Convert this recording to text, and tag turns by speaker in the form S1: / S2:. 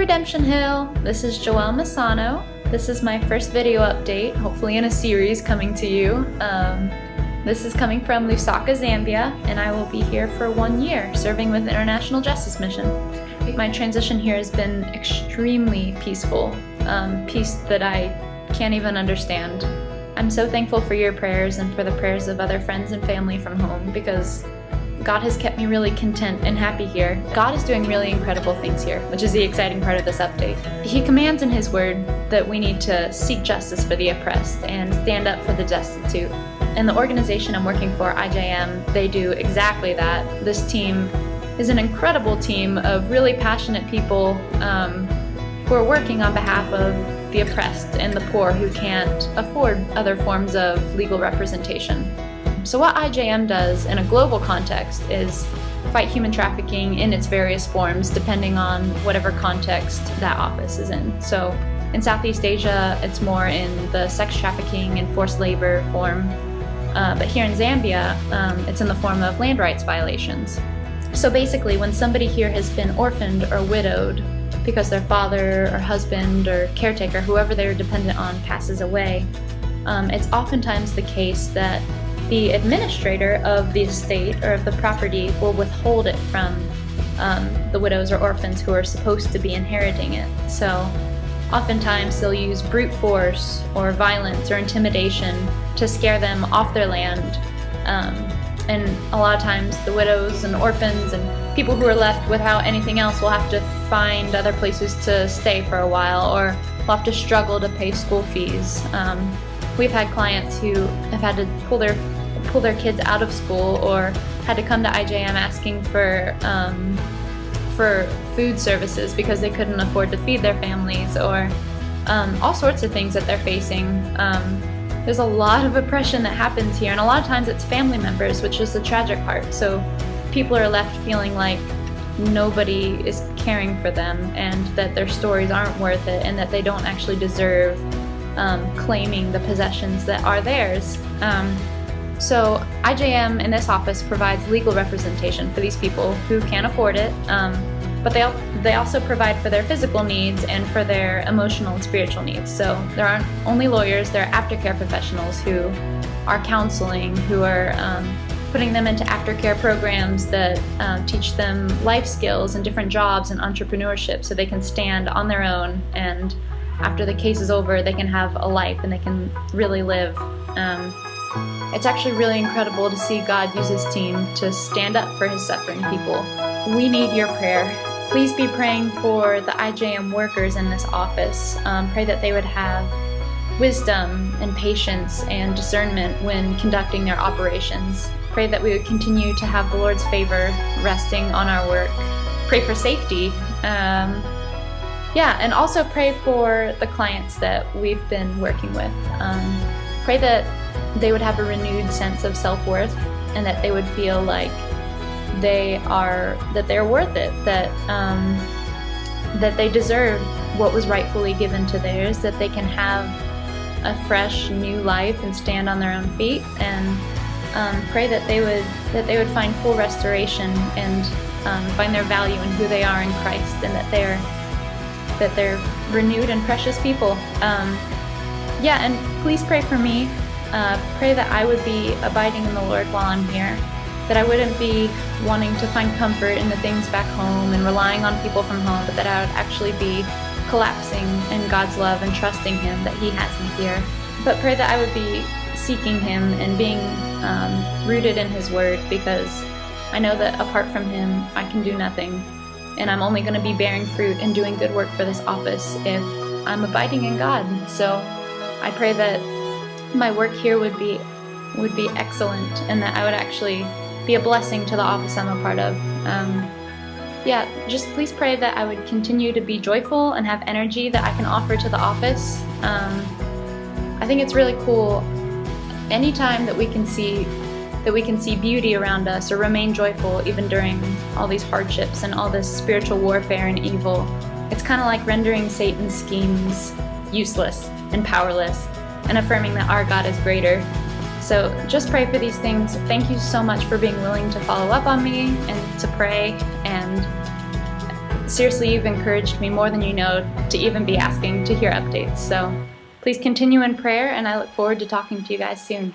S1: Redemption Hill! This is Joell Maisano. This is my first video update, hopefully in a series coming to you. This is coming from Lusaka, Zambia, and I will be here for 1 year, serving with the International Justice Mission. My transition here has been extremely peaceful, peace that I can't even understand. I'm so thankful for your prayers and for the prayers of other friends and family from home, because God has kept me really content and happy here. God is doing really incredible things here, which is the exciting part of this update. He commands in His Word that we need to seek justice for the oppressed and stand up for the destitute. And the organization I'm working for, IJM, they do exactly that. This team is an incredible team of really passionate people who are working on behalf of the oppressed and the poor who can't afford other forms of legal representation. So what IJM does in a global context is fight human trafficking in its various forms depending on whatever context that office is in. So in Southeast Asia, it's more in the sex trafficking and forced labor form. But here in Zambia, it's in the form of land rights violations. So basically, when somebody here has been orphaned or widowed because their father or husband or caretaker, whoever they're dependent on, passes away, it's oftentimes the case that the administrator of the estate or of the property will withhold it from the widows or orphans who are supposed to be inheriting it. So oftentimes they'll use brute force or violence or intimidation to scare them off their land. And a lot of times the widows and orphans and people who are left without anything else will have to find other places to stay for a while, or will have to struggle to pay school fees. We've had clients who have had to pull their kids out of school or had to come to IJM asking for food services because they couldn't afford to feed their families, or all sorts of things that they're facing. There's a lot of oppression that happens here, and a lot of times it's family members, which is the tragic part. So people are left feeling like nobody is caring for them and that their stories aren't worth it and that they don't actually deserve claiming the possessions that are theirs. So IJM in this office provides legal representation for these people who can't afford it, but they also provide for their physical needs and for their emotional and spiritual needs. So there aren't only lawyers, there are aftercare professionals who are counseling, who are putting them into aftercare programs that teach them life skills and different jobs and entrepreneurship so they can stand on their own, and after the case is over they can have a life and they can really live. It's actually really incredible to see God use His team to stand up for His suffering people. We need your prayer. Please be praying for the IJM workers in this office. Pray that they would have wisdom and patience and discernment when conducting their operations. Pray that we would continue to have the Lord's favor resting on our work. Pray for safety. And also pray for the clients that we've been working with. Pray that they would have a renewed sense of self-worth and that they would feel like they're worth it, that they deserve what was rightfully given to theirs, that they can have a fresh new life and stand on their own feet, and pray that they would find full restoration and find their value in who they are in Christ, and that they're renewed and precious people. And please pray for me. Pray that I would be abiding in the Lord while I'm here, that I wouldn't be wanting to find comfort in the things back home and relying on people from home, but that I would actually be collapsing in God's love and trusting Him that He has me here. But pray that I would be seeking Him and being rooted in His Word, because I know that apart from Him, I can do nothing, and I'm only going to be bearing fruit and doing good work for this office if I'm abiding in God. So I pray that my work here would be excellent, and that I would actually be a blessing to the office I'm a part of. Just please pray that I would continue to be joyful and have energy that I can offer to the office. I think it's really cool anytime that we can see beauty around us or remain joyful even during all these hardships and all this spiritual warfare and evil. It's kind of like rendering Satan's schemes useless and powerless and affirming that our God is greater. So just pray for these things. Thank you so much for being willing to follow up on me and to pray, and seriously, you've encouraged me more than you know to even be asking to hear updates. So please continue in prayer, and I look forward to talking to you guys soon.